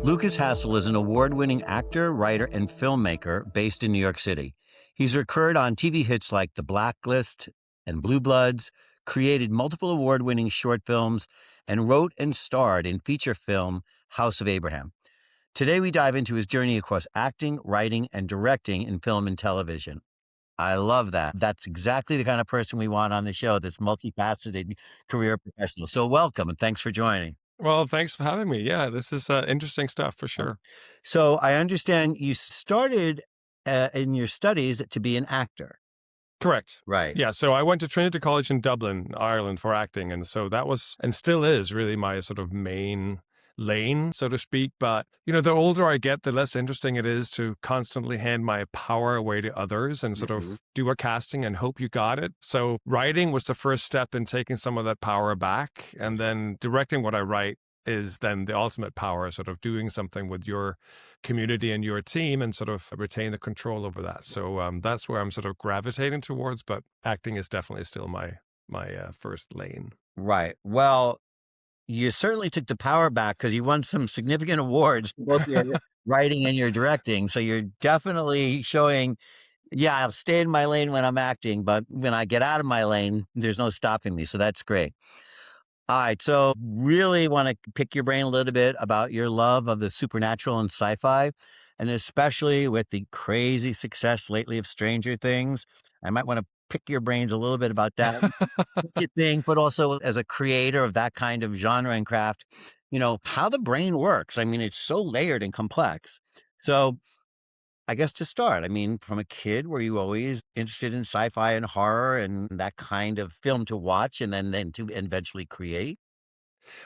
Lukas Hassel is an award-winning actor, writer, and filmmaker based in New York City. He's recurred on TV hits like The Blacklist and Blue Bloods, created multiple award-winning short films, and wrote and starred in feature film House of Abraham. Today, we dive into his journey across acting, writing, and directing in film and television. I love that. That's exactly the kind of person we want on the show, this multifaceted career professional. So welcome, and thanks for joining. Well, thanks for having me. Yeah, this is interesting stuff for sure. So I understand you started in your studies to be an actor. Correct. Right. Yeah, so I went to Trinity College in Dublin, Ireland for acting. And so that was, and still is, really my sort of main lane, so to speak. But, the older I get, the less interesting it is to constantly hand my power away to others and sort of do a casting and hope you got it. So writing was the first step in taking some of that power back. And then directing what I write is then the ultimate power, sort of doing something with your community and your team and sort of retain the control over that. So that's where I'm sort of gravitating towards, but acting is definitely still my first lane. Right. Well, you certainly took the power back because you won some significant awards for both your writing and your directing. So you're definitely showing, yeah, I'll stay in my lane when I'm acting, but when I get out of my lane, there's no stopping me. So that's great. All right, so really want to pick your brain a little bit about your love of the supernatural and sci-fi, and especially with the crazy success lately of Stranger Things. I might want to pick your brains a little bit about that, what you think, but also as a creator of that kind of genre and craft, how the brain works. I mean, it's so layered and complex. So I guess to start, from a kid, were you always interested in sci-fi and horror and that kind of film to watch and then to eventually create?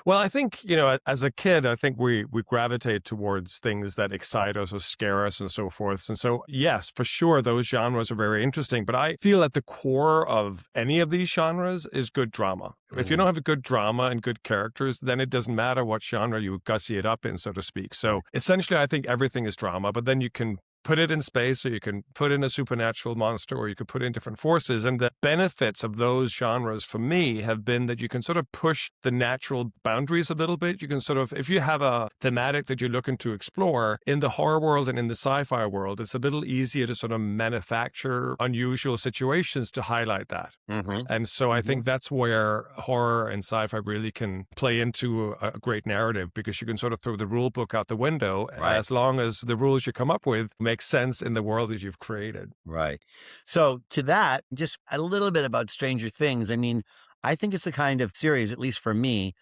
Well, I think, as a kid, I think we gravitate towards things that excite us or scare us and so forth. And so, yes, for sure, those genres are very interesting. But I feel at the core of any of these genres is good drama. If you don't have a good drama and good characters, then it doesn't matter what genre you gussy it up in, so to speak. So essentially, I think everything is drama, but then you can put it in space, or you can put in a supernatural monster, or you could put in different forces. And the benefits of those genres for me have been that you can sort of push the natural boundaries a little bit. You can sort of, if you have a thematic that you're looking to explore in the horror world and in the sci-fi world, it's a little easier to sort of manufacture unusual situations to highlight that. And so I think that's where horror and sci-fi really can play into a great narrative, because you can sort of throw the rule book out the window as long as the rules you come up with make sense in the world that you've created. Right. So to that, just a little bit about Stranger Things. I think it's the kind of series, at least for me,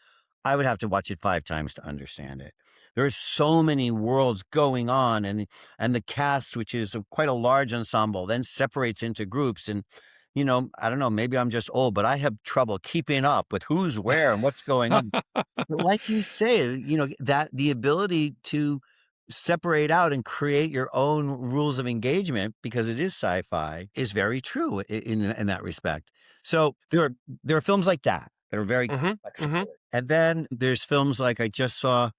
I would have to watch it 5 times to understand it. There's so many worlds going on, and the cast, which is quite a large ensemble, then separates into groups. And, I don't know, maybe I'm just old, but I have trouble keeping up with who's where and what's going on. But like you say, that the ability to separate out and create your own rules of engagement, because it is sci-fi, is very true in that respect. So there are films like that are very complex. And then there's films like I just saw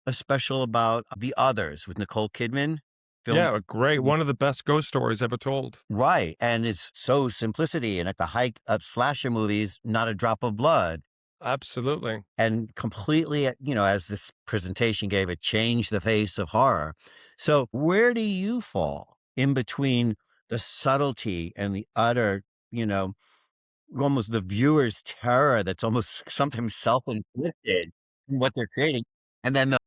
a special about The Others with Nicole Kidman. Yeah, great. One of the best ghost stories ever told. Right. And it's so simplicity, and at the height of slasher movies, not a drop of blood. Absolutely. And completely, as this presentation gave, it changed the face of horror. So where do you fall in between the subtlety and the utter, almost the viewer's terror that's almost sometimes self-inflicted in what they're creating, and then the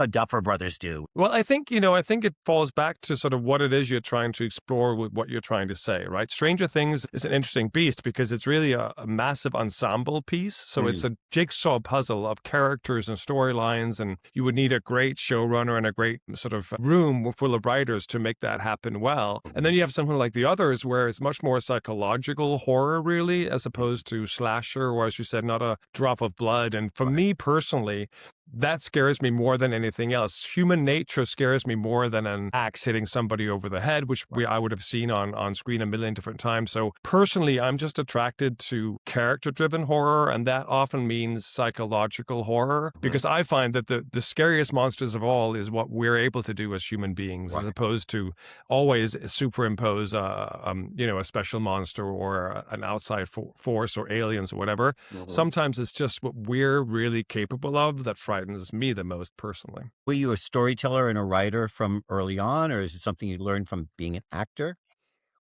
Duffer Brothers do? Well, I think it falls back to sort of what it is you're trying to explore with what you're trying to say, right? Stranger Things is an interesting beast because it's really a massive ensemble piece. So it's a jigsaw puzzle of characters and storylines, and you would need a great showrunner and a great sort of room full of writers to make that happen well. And then you have something like The Others, where it's much more psychological horror, really, as opposed to slasher, or as you said, not a drop of blood. And for me personally, that scares me more than anything else. Human nature scares me more than an axe hitting somebody over the head, which I would have seen on screen a million different times. So personally, I'm just attracted to character-driven horror, and that often means psychological horror, because I find that the scariest monsters of all is what we're able to do as human beings, as opposed to always superimpose a special monster or an outside force or aliens or whatever. Sometimes it's just what we're really capable of that frightens frightens me the most personally. Were you a storyteller and a writer from early on, or is it something you learned from being an actor?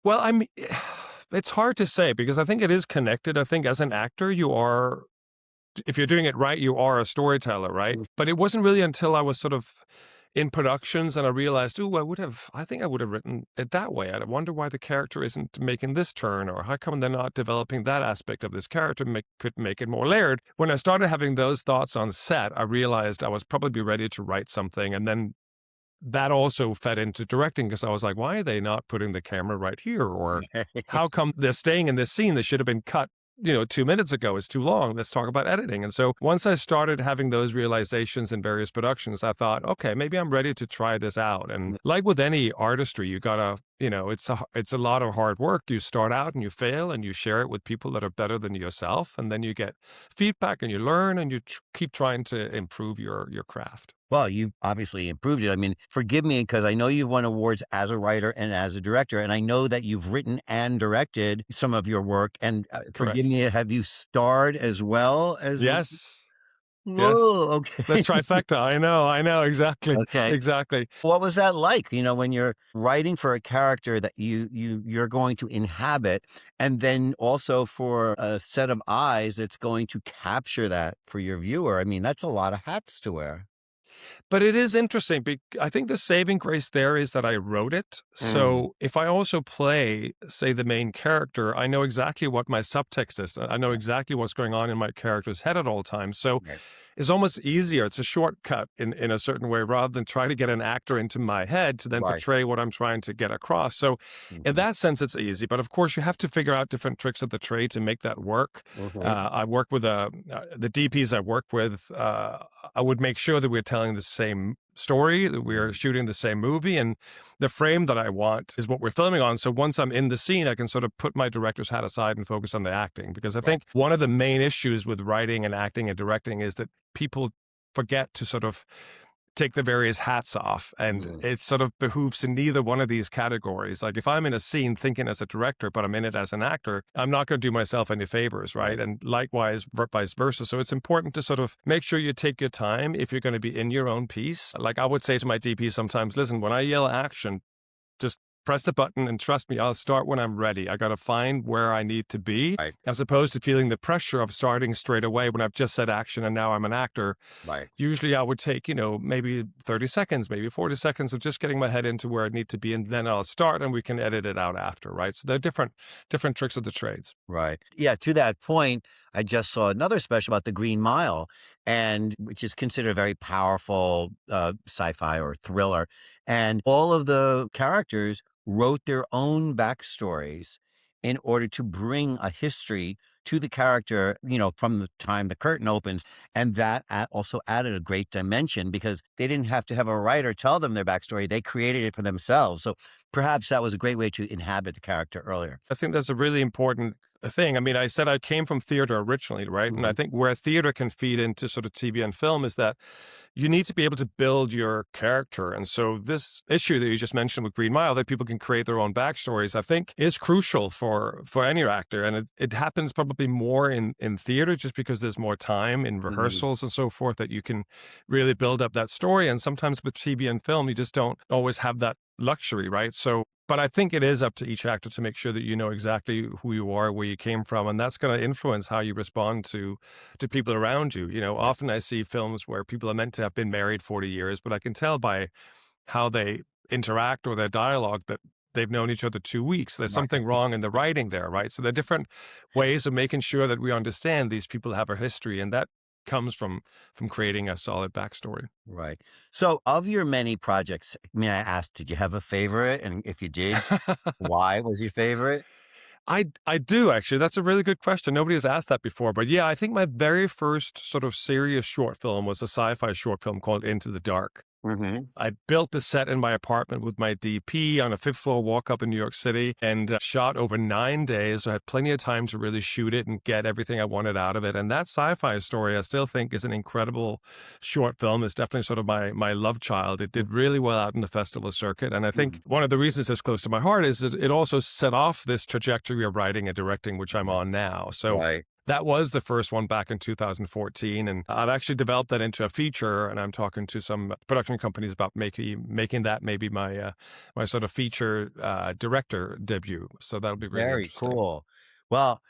Well, I mean, it's hard to say because I think it is connected. I think as an actor, you are, if you're doing it right, you are a storyteller, right? Mm. But it wasn't really until I was sort of in productions and I realized, ooh, I think I would have written it that way. I wonder why the character isn't making this turn, or how come they're not developing that aspect of this character, could make it more layered. When I started having those thoughts on set, I realized I was probably ready to write something. And then that also fed into directing because I was like, why are they not putting the camera right here? Or how come they're staying in this scene that should have been cut, 2 minutes ago? It's too long. Let's talk about editing. And so once I started having those realizations in various productions, I thought, okay, maybe I'm ready to try this out. And like with any artistry, you gotta, it's a lot of hard work. You start out and you fail and you share it with people that are better than yourself. And then you get feedback and you learn and you keep trying to improve your craft. Well, you obviously improved it. I mean, forgive me because I know you've won awards as a writer and as a director, and I know that you've written and directed some of your work. And forgive Correct. me, have you starred as well as? Yes. Yes. Whoa, The okay. trifecta. I know. Exactly. Okay. Exactly. What was that like? When you're writing for a character that you're going to inhabit, and then also for a set of eyes that's going to capture that for your viewer. I mean, that's a lot of hats to wear. But it is interesting. I think the saving grace there is that I wrote it. Mm, So if I also play, say, the main character, I know exactly what my subtext is. I know exactly what's going on in my character's head at all times. So right. it's almost easier. It's a shortcut in a certain way rather than try to get an actor into my head to then Right. portray what I'm trying to get across. So in Mhm, that sense, it's easy. But of course, you have to figure out different tricks of the trade to make that work. mhm, I work with the DPs I work with. I would make sure that we're telling the same story, that we're mhm. shooting the same movie, and the frame that I want is what we're filming on. So once I'm in the scene, I can sort of put my director's hat aside and focus on the acting. Because I Right. think one of the main issues with writing and acting and directing is that people forget to sort of take the various hats off. And Mm, it sort of behooves in neither one of these categories. Like if I'm in a scene thinking as a director, but I'm in it as an actor, I'm not going to do myself any favors, right? right. And likewise, vice versa. So it's important to sort of make sure you take your time if you're going to be in your own piece. Like I would say to my DP sometimes, listen, when I yell action, just press the button and trust me, I'll start when I'm ready. I got to find where I need to be Right. as opposed to feeling the pressure of starting straight away when I've just said action and now I'm an actor. Right. Usually I would take, maybe 30 seconds, maybe 40 seconds of just getting my head into where I need to be. And then I'll start and we can edit it out after, right? So there are different tricks of the trades. Right. Yeah, to that point, I just saw another special about the Green Mile, and which is considered a very powerful sci-fi or thriller. And all of the characters wrote their own backstories in order to bring a history to the character, from the time the curtain opens. And that also added a great dimension because they didn't have to have a writer tell them their backstory. They created it for themselves. So perhaps that was a great way to inhabit the character earlier. I think that's a really important thing. I mean, I said I came from theater originally, right? And I Mhm. think where theater can feed into sort of TV and film is that you need to be able to build your character. And so this issue that you just mentioned with Green Mile, that people can create their own backstories, I think is crucial for any actor. And it happens probably more in theater just because there's more time in Mhm. rehearsals and so forth that you can really build up that story. And sometimes with TV and film, you just don't always have that luxury, right? So but I think it is up to each actor to make sure that you know exactly who you are, where you came from, and that's going to influence how you respond to people around you. Often I see films where people are meant to have been married 40 years, but I can tell by how they interact or their dialogue that they've known each other 2 weeks. There's something Right. wrong in the writing there, right? So there are different ways of making sure that we understand these people have a history, and that comes from creating a solid backstory. Right. So, of your many projects, may I ask, did you have a favorite? And if you did, why was your favorite? I do actually. That's a really good question. Nobody has asked that before. But yeah, I think my very first sort of serious short film was a sci-fi short film called Into the Dark. Hmm. I built the set in my apartment with my DP on a fifth floor walk up in New York City and shot over 9 days. So I had plenty of time to really shoot it and get everything I wanted out of it. And that sci-fi story, I still think is an incredible short film. It's definitely sort of my love child. It did really well out in the festival circuit. And I think one of the reasons it's close to my heart is that it also set off this trajectory of writing and directing, which I'm on now. So Right. That was the first one back in 2014, and I've actually developed that into a feature, and I'm talking to some production companies about making that maybe my sort of feature director debut. So that'll be really Very interesting. cool. Well,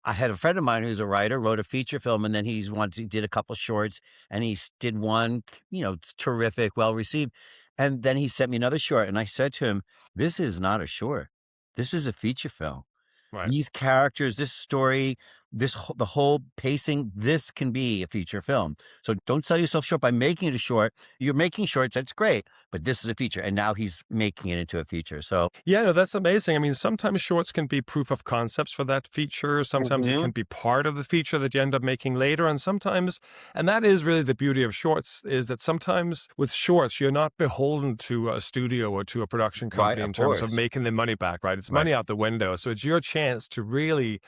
I had a friend of mine who's a writer, wrote a feature film, and then he did a couple shorts, and did one, it's terrific, well received. And then he sent me another short, and I said to him, "This is not a short. This is a feature film. Right. These characters, this story, the whole pacing, this can be a feature film. So don't sell yourself short by making it a short. You're making shorts, that's great, but this is a feature." And now he's making it into a feature. So, Yeah, no, that's amazing. I mean, sometimes shorts can be proof of concepts for that feature. Sometimes it can mhm, be part of the feature that you end up making later. And sometimes, and that is really the beauty of shorts, is that sometimes with shorts, you're not beholden to a studio or to a production right, company in of terms of course. making the money back, right? It's Right. money out the window. So it's your chance to really,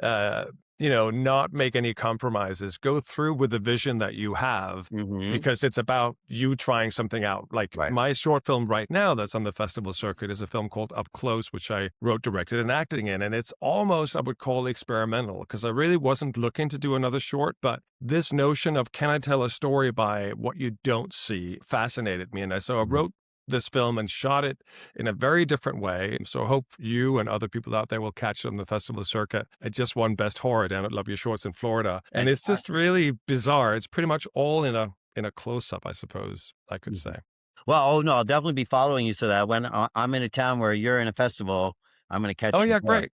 uh, not make any compromises, go through with the vision that you have Hmm. because it's about you trying something out. Like Right. my short film right now that's on the festival circuit is a film called Up Close, which I wrote, directed, and acting in. And it's almost, I would call experimental because I really wasn't looking to do another short, but this notion of can I tell a story by what you don't see fascinated me. And so I Mhm. wrote this film and shot it in a very different way. So I hope you and other people out there will catch it on the festival circuit. It just won Best Horror down at Love Your Shorts in Florida. And it's just Fantastic. really bizarre. It's pretty much all in a close up, I suppose I could Mhm. say. Well, oh, no, I'll definitely be following you so that when I'm in a town where you're in a festival, I'm gonna Oh catch you yeah, there. great.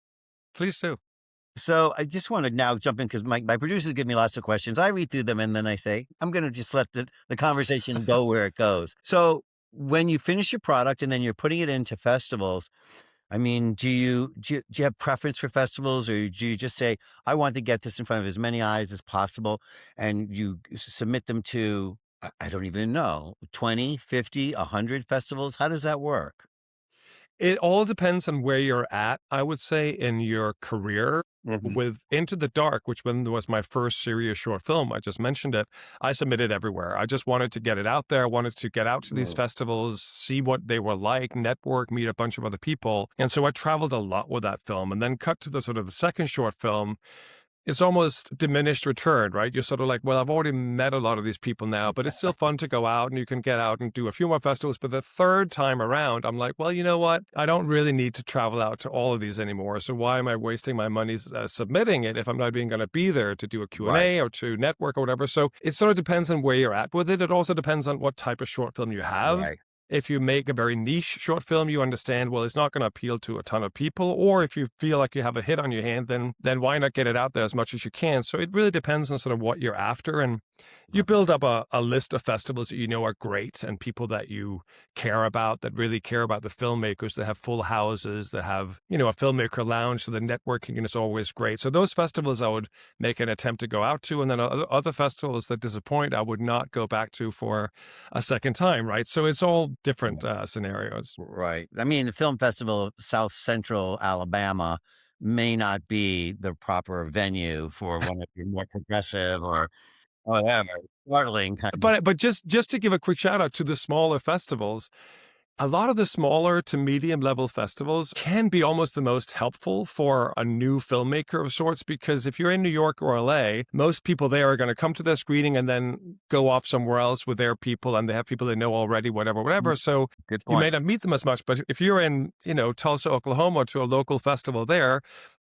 Please do. So I just wanna now jump in because my producers give me lots of questions. I read through them, and then I say, "I'm gonna just let the conversation go where it goes." So, when you finish your product and then you're putting it into festivals, I mean, do you have preference for festivals, or do you just say, "I want to get this in front of as many eyes as possible," and you submit them to, I don't even know, 20, 50, 100 festivals? How does that work? It all depends on where you're at, I would say, in your career. Mhm. With Into the Dark, which when was my first serious short film, I just mentioned it, I submitted everywhere. I just wanted to get it out there. I wanted to get out to these Mm. festivals, see what they were like, network, meet a bunch of other people. And so I traveled a lot with that film and then cut to the sort of the second short film. It's almost diminished return, right? You're sort of like, well, I've already met a lot of these people now, but it's still fun to go out and you can get out and do a few more festivals. But the third time around, I'm like, well, you know what? I don't really need to travel out to all of these anymore. So why am I wasting my money submitting it if I'm not even going to be there to do a Right, Q&A or to network or whatever? So it sort of depends on where you're at with it. It also depends on what type of short film you have. right. If you make a very niche short film, you understand, well, it's not going to appeal to a ton of people. Or if you feel like you have a hit on your hand, then why not get it out there as much as you can? So it really depends on sort of what you're after. And you Okay. build up a list of festivals that you know are great and people that you care about, that really care about the filmmakers, that have full houses, that have, a filmmaker lounge. So the networking is always great. So those festivals I would make an attempt to go out to. And then other festivals that disappoint, I would not go back to for a second time, right? So it's all different scenarios. Right. I mean, the film festival of South Central Alabama may not be the proper venue for one of your more progressive or whatever, startling kind of. But just to give a quick shout out to the smaller festivals, a lot of the smaller to medium level festivals can be almost the most helpful for a new filmmaker of sorts, because if you're in New York or LA, most people there are going to come to their screening and then go off somewhere else with their people and they have people they know already, whatever, Mm, whatever. So good you may point. not meet them as much, but if you're in, Tulsa, Oklahoma to a local festival there,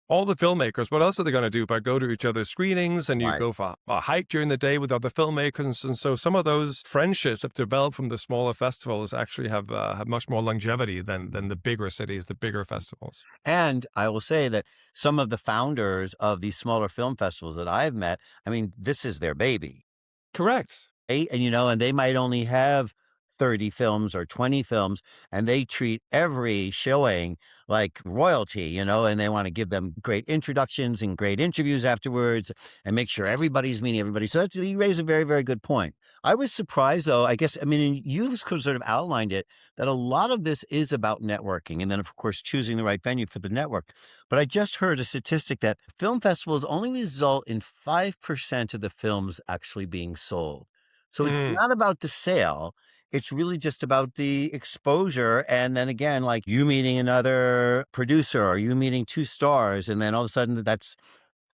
all the filmmakers, what else are they going to do but go to each other's screenings and you Right. go for a hike during the day with other filmmakers? And so some of those friendships that develop from the smaller festivals actually have much more longevity than the bigger cities, the bigger festivals. And I will say that some of the founders of these smaller film festivals that I've met, I mean, this is their baby. Correct. And they might only have 30 films or 20 films, and they treat every showing like royalty, and they want to give them great introductions and great interviews afterwards and make sure everybody's meeting everybody. So you raise a very, very good point. I was surprised, though, I guess, I mean, you've sort of outlined it, that a lot of this is about networking. And then, of course, choosing the right venue for the network. But I just heard a statistic that film festivals only result in 5% of the films actually being sold. So it's Mm. not about the sale. It's really just about the exposure. And then again, like you meeting another producer or you meeting two stars, and then all of a sudden that's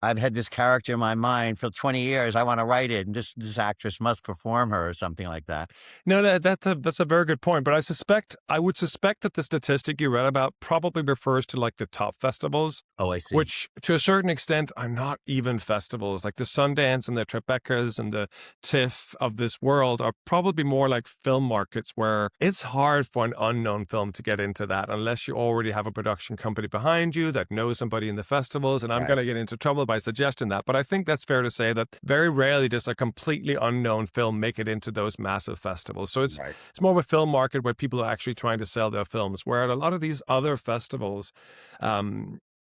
I've had this character in my mind for 20 years. I want to write it, and this actress must perform her or something like that. No, that's a very good point. But I would suspect that the statistic you read about probably refers to like the top festivals, Oh, I see. which to a certain extent are not even festivals. Like the Sundance and the Tribecas and the TIFF of this world are probably more like film markets where it's hard for an unknown film to get into that unless you already have a production company behind you that knows somebody in the festivals. And I'm Right. going to get into trouble by suggesting that. But I think that's fair to say that very rarely does a completely unknown film make it into those massive festivals. So Right. it's more of a film market where people are actually trying to sell their films. Where at a lot of these other festivals,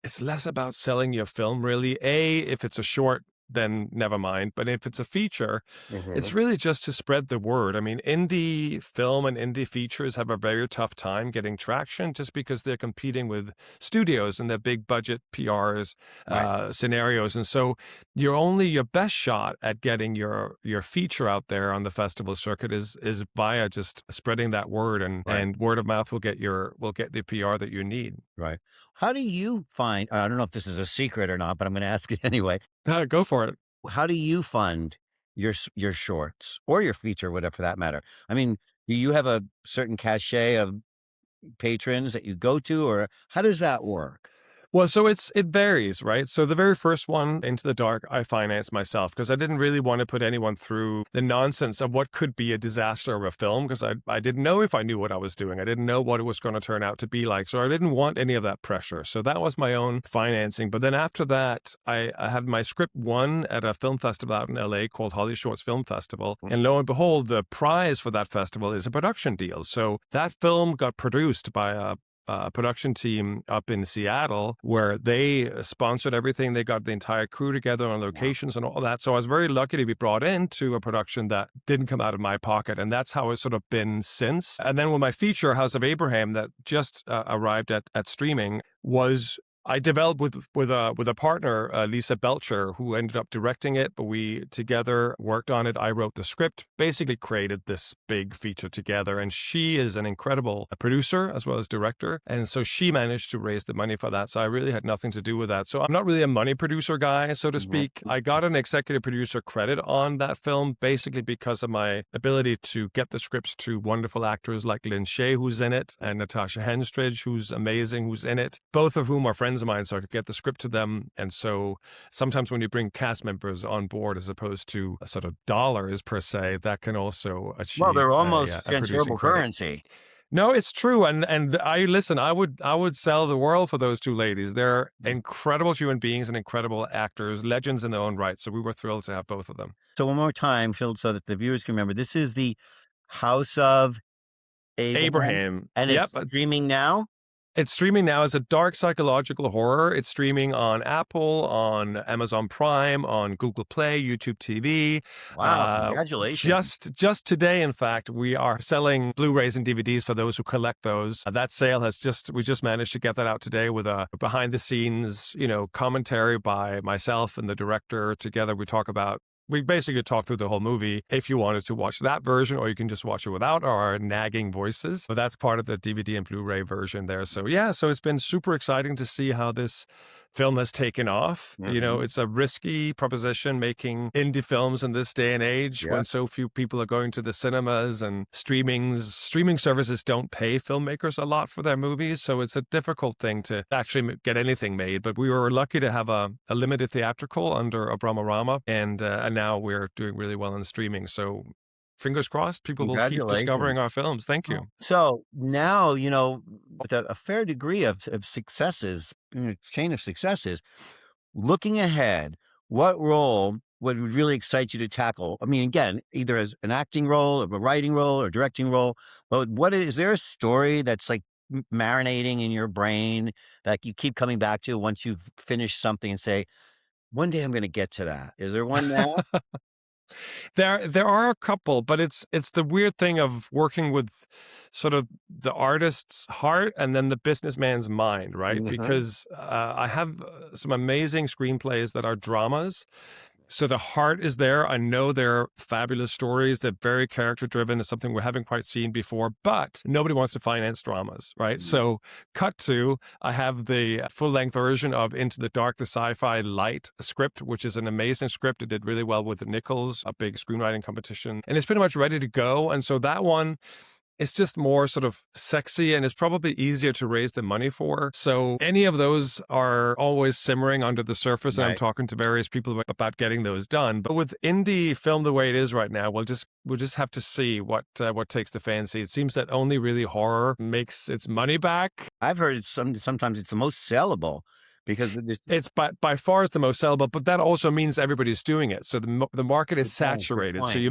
it's less about selling your film, really. If it's a short, then never mind. But if it's a feature, it's Mhm. really just to spread the word. I mean, indie film and indie features have a very tough time getting traction just because they're competing with studios and their big budget PRs Right. scenarios. And so your best shot at getting your feature out there on the festival circuit is via just spreading that word, Right. and word of mouth will get the PR that you need. Right. How do you find, I don't know if this is a secret or not, but I'm going to ask it anyway. Go for it. How do you fund your shorts or your feature, whatever for that matter? I mean, do you have a certain cachet of patrons that you go to, or how does that work? Well, so it varies, right? So the very first one, Into the Dark, I financed myself because I didn't really want to put anyone through the nonsense of what could be a disaster of a film because I didn't know if I knew what I was doing. I didn't know what it was going to turn out to be like. So I didn't want any of that pressure. So that was my own financing. But then after that, I had my script won at a film festival out in LA called Holly Shorts Film Festival. And lo and behold, the prize for that festival is a production deal. So that film got produced by a production team up in Seattle where they sponsored everything. They got the entire crew together on Wow. locations and all that. So I was very lucky to be brought into a production that didn't come out of my pocket. And that's how it's sort of been since. And then with my feature, House of Abraham, that just arrived at streaming, I developed with a partner, Lisa Belcher, who ended up directing it, but we together worked on it. I wrote the script, basically created this big feature together. And she is an incredible producer as well as director. And so she managed to raise the money for that. So I really had nothing to do with that. So I'm not really a money producer guy, so to Mhm. speak. I got an executive producer credit on that film, basically because of my ability to get the scripts to wonderful actors like Shaye, who's in it, and Natasha Henstridge, who's amazing, who's in it, both of whom are friends of mine, so I could get the script to them. And so sometimes when you bring cast members on board as opposed to sort of dollars per se, that can also Well, achieve they're almost a producing transferable credit. currency. No, it's true. And I listen, I would sell the world for those two ladies. They're incredible human beings and incredible actors, legends in their own right. So we were thrilled to have both of them. So one more time, Phil, so that the viewers can remember, this is the House of Abraham, Abraham. and Yep. it's streaming now? It's streaming now as a dark psychological horror. It's streaming on Apple, on Amazon Prime, on Google Play, YouTube TV. Wow, congratulations. Just today, in fact, we are selling Blu-rays and DVDs for those who collect those. That sale we just managed to get that out today with a behind the scenes, commentary by myself and the director. Together, we basically talk through the whole movie if you wanted to watch that version, or you can just watch it without our nagging voices. But that's part of the DVD and Blu-ray version there. So yeah, so it's been super exciting to see how this film has taken off. Mhm. It's a risky proposition making indie films in this day and age Yeah. when so few people are going to the cinemas, and streaming services don't pay filmmakers a lot for their movies. So it's a difficult thing to actually get anything made. But we were lucky to have a limited theatrical under Abramarama, and now we're doing really well in streaming. So fingers crossed, people will keep discovering Congratulations. our films. Thank you. So now, with a fair degree of successes, chain of successes, looking ahead, what role would really excite you to tackle? I mean, again, either as an acting role, or a writing role, or directing role. But is there a story that's like marinating in your brain that you keep coming back to once you've finished something and say, one day I'm going to get to that? Is there one now? There are a couple, but it's the weird thing of working with sort of the artist's heart and then the businessman's mind, right? Mhm. Because I have some amazing screenplays that are dramas, So the heart is there. I know they're fabulous stories. They're very character driven. It's something we haven't quite seen before, but nobody wants to finance dramas, right? So cut to, I have the full length version of Into the Dark, the sci-fi light script, which is an amazing script. It did really well with the Nichols, a big screenwriting competition, and it's pretty much ready to go. And so that one, it's just more sort of sexy and it's probably easier to raise the money for. So any of those are always simmering under the surface. And I'm Right. talking to various people about getting those done. But with indie film the way it is right now, we'll just have to see what takes the fancy. It seems that only really horror makes its money back. I've heard sometimes it's the most sellable because there's It's by far it's the most sellable, but that also means everybody's doing it. So the market is good point, good saturated. So point, you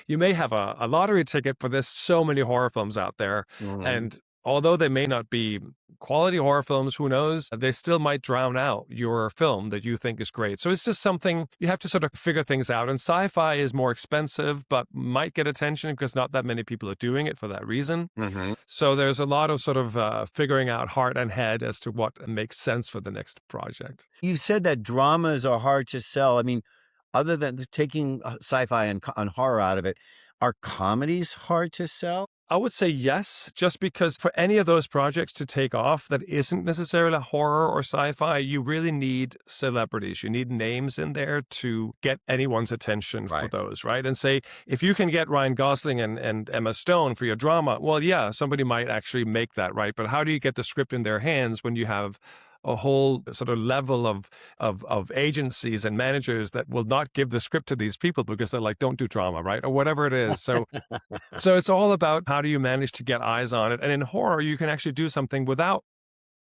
yeah. may have a lottery ticket for this. So many horror films out there, Mhm. and although they may not be quality horror films, who knows? They still might drown out your film that you think is great. So it's just something you have to sort of figure things out. And sci-fi is more expensive, but might get attention because not that many people are doing it for that reason. Mhm. So there's a lot of sort of figuring out heart and head as to what makes sense for the next project. You said that dramas are hard to sell. I mean, other than taking sci-fi and horror out of it, are comedies hard to sell? I would say yes, just because for any of those projects to take off that isn't necessarily horror or sci-fi, you really need celebrities. You need names in there to get anyone's attention for Right. those, right? And say, if you can get Ryan Gosling and Emma Stone for your drama, well, yeah, somebody might actually make that, right? But how do you get the script in their hands when you have a whole sort of level of agencies and managers that will not give the script to these people because they're like, don't do drama, right? Or whatever it is. So it's all about how do you manage to get eyes on it. And in horror, you can actually do something without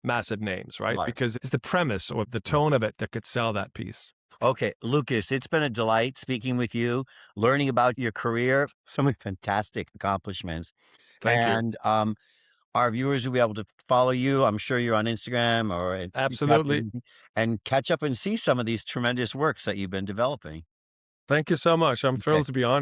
massive names, right? Right. Because it's the premise or the tone of it that could sell that piece. Okay, Lucas, it's been a delight speaking with you, learning about your career, so many fantastic accomplishments. Thank you. And our viewers will be able to follow you. I'm sure you're on Instagram or at Absolutely. and catch up and see some of these tremendous works that you've been developing. Thank you so much. I'm Okay. thrilled to be on